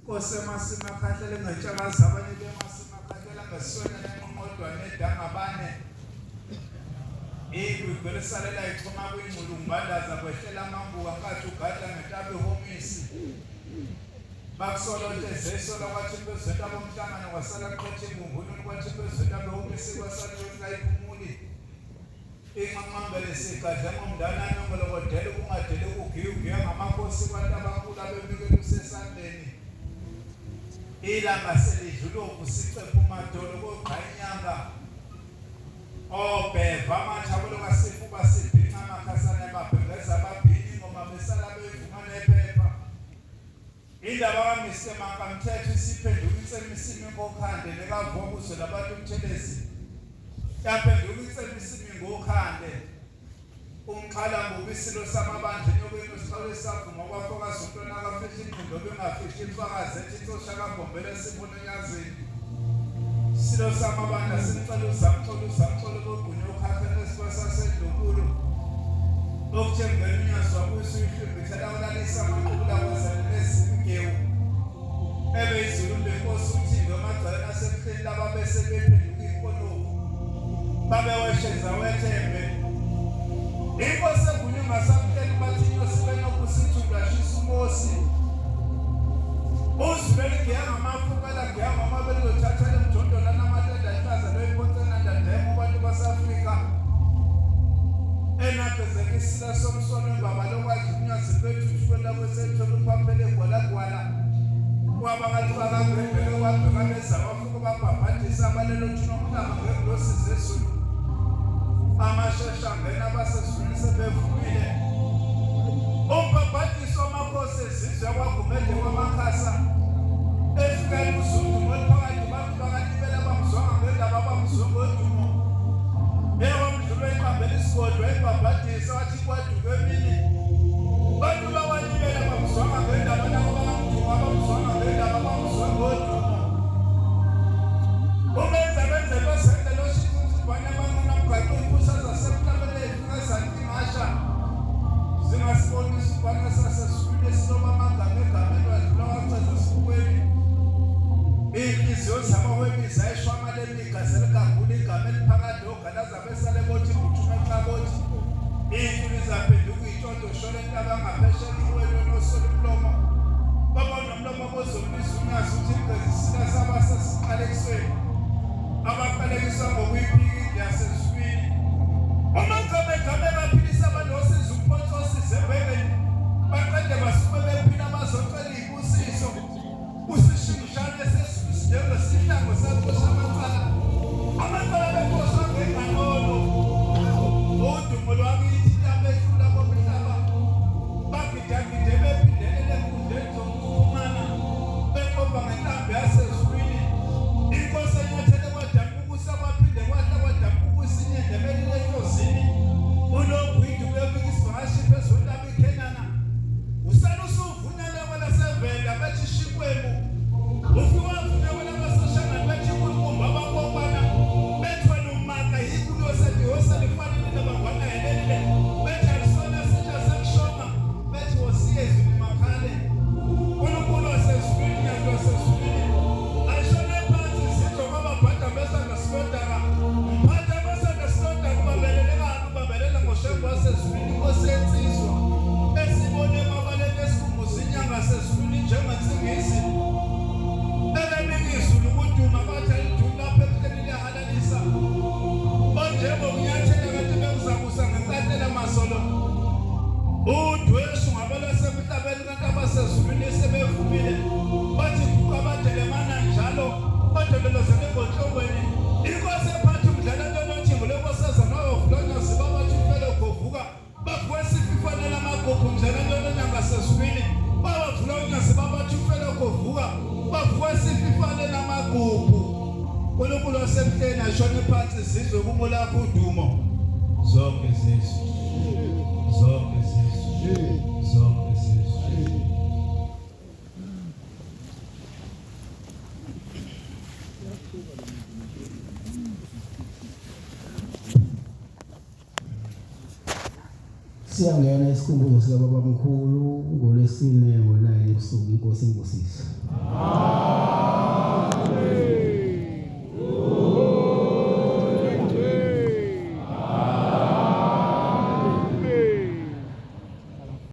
osemasima khahlela ngetshakaza abanye bemasima khahlela ngesonela emodwane edangabane igwigwelisalela ichoma kwingxulumbandaza kwehlela amambuka nkathi ugada ngetabe homisi bakusolothe zesola kwathi bezweta bomhlangano kwasala qhethe ngunguluni kwathi bezweta behomisi kwasaliweni kayiphumuli inqanqambele sigadla ngomndanami ngolokodela kungadeli ukugiya ngamakhosi kwabantu abakhulu abebikela usesandleni ilanga selidlula ukusicepha umadolo koqhanyanga obheva amathabelo kasifuba sibhinqa amakhasana babhengeza ababhini ngoma besala bevuma nephepha indaba kaMr Makamthetho isiphenduka insemisimi ngokhande nekavokuzwe labantu umthelezi yaphenduka insemisimi ngokhande umxhala ngobisilo samabandla enyokweni esiqale savuma kwafokazi untwana akafihla ingqondo bengafihli imfakazi ethi intsosha kagombela simbononyazini silo samabandla simcela uzamxolo kogunya okhafeni esibasasedlubulo okutshengela unyazi wabusa uyihlumbi ithela ulalisa amaqula kwezenezigewu ebeyizulu lenkosi umthimba emagcaleni asebuhleni laba besebephenduka iy'nkolovu babewesheza wethembe inkosi egunya ngasabuhleni bathi inyosibe nokusithi udashisa umosi uzuleli geya ngamafukela geya ngamabeli lothathele mjondona namatenda ihlaza loyiphonsenandademo abantu base-Afrika enagezeka isila somsono imbaba lokwazi unyazi lwethuthukela kwesethola uphaphele gwalagwala kwabakali bakagwembele kwabhekaneza bafuko babhabhadisa abalelo thunomhlaba ngengosi zezulu amashesha ngena abasezulwini sebevumile umbhabhadiso amakhosi ezizwe kwagumede kwamakhasa efikela uzungu ngoliphakathi bakalibela bamzwanga ngendaba bamzwanga odumo ewamdlulo eqambela isigodlo embhabhadisa wathi kwaduka emini bantu bawalibela bamzwanga ngendaba nabo bakamduka bamzwanga ngendaba bamzwanga odumo umenza benze losende loshikunzibanye abancuna mgaqo iy'busa zasemhlabeni ey'fika zantingasha zingasibona isibhane sasesifile esiloba amagama egameni wadlula wachaza sifukweni iy'nhliziyo zabahwebiza eshwamale emigazeli kakhulu igama eliphakathi ogalaza besale bothi nguthume xabothi iy'ntuli zaphenduka iy'ntshontoshola entaba ngaphesheya enxiweni wenosoli umlomo baba nomlomo bozomlisa unyazi uthi ingezisila sabasesiqalekisweni abaqalekiswa ngokuyiphika yasezulwini umagama baphilisa abantu osezumponsosi zebhekeni baqede basuke bephila bazocela iy'busiso usishingishane njengesihlango saxosha amacala beqoshwa ngenganolo udumo lwakithi labehlula bomhlaba bagidagide bephindelele enkundleni zokuxhumana beqopha ngentambo yasezulwini inkosi enyathele kwadampukusa kwaphinde kwahla kwadampukusa inyendebeli lehlozini unogwidi kuyefika isivakashi phezolaba ikhenana usala usuvunyelwe kwelasevenda bethi shikwemu ufike wavunyelwe labasoshangani bethi kulumba abakopana bethwele umaka yikulo sediwoselifanele labangwana helelile bethi alisona sitsha sekushoma bethi wosiyezulu makhale uNkulunkulu wasezulwini nyazi wasezulwini ayishone phansi zidlo kwababhada besanda silodaka mphatha besanda silodaka babelele ngoshembo wasezulwini inkosi yensizwa esibone babalele esikhumbuza inyanga sezulwini njengensingizi ebebika izulu ukuduma bathi alidumu lapho ebuhleni liyahalalisa onjengo kunyathela kanti bekuzakusa ngenkatlela masolo udweshu ngabelasemhlabeni kanti abasezulwini esebevumile bathi kukabadelemana njalo odelelozele ngonhlokweni inkosi ephatha umdlala ntolontshingo lenkosazana wavulonyozi babathi ufele govuka bavuka esififanele amagugu mdlala ntolonyanga sezulwini babavula unyazi babathi ufele govuka bavuka esififanele amagugu uNkulunkulu wasemhleni ashone phansi izizwe kumo lakho udumo zonke izizwe Siyangena isikhumbuzo sika baba mkhulu ngolesine ngo9 ebusuku inkosi imbusise.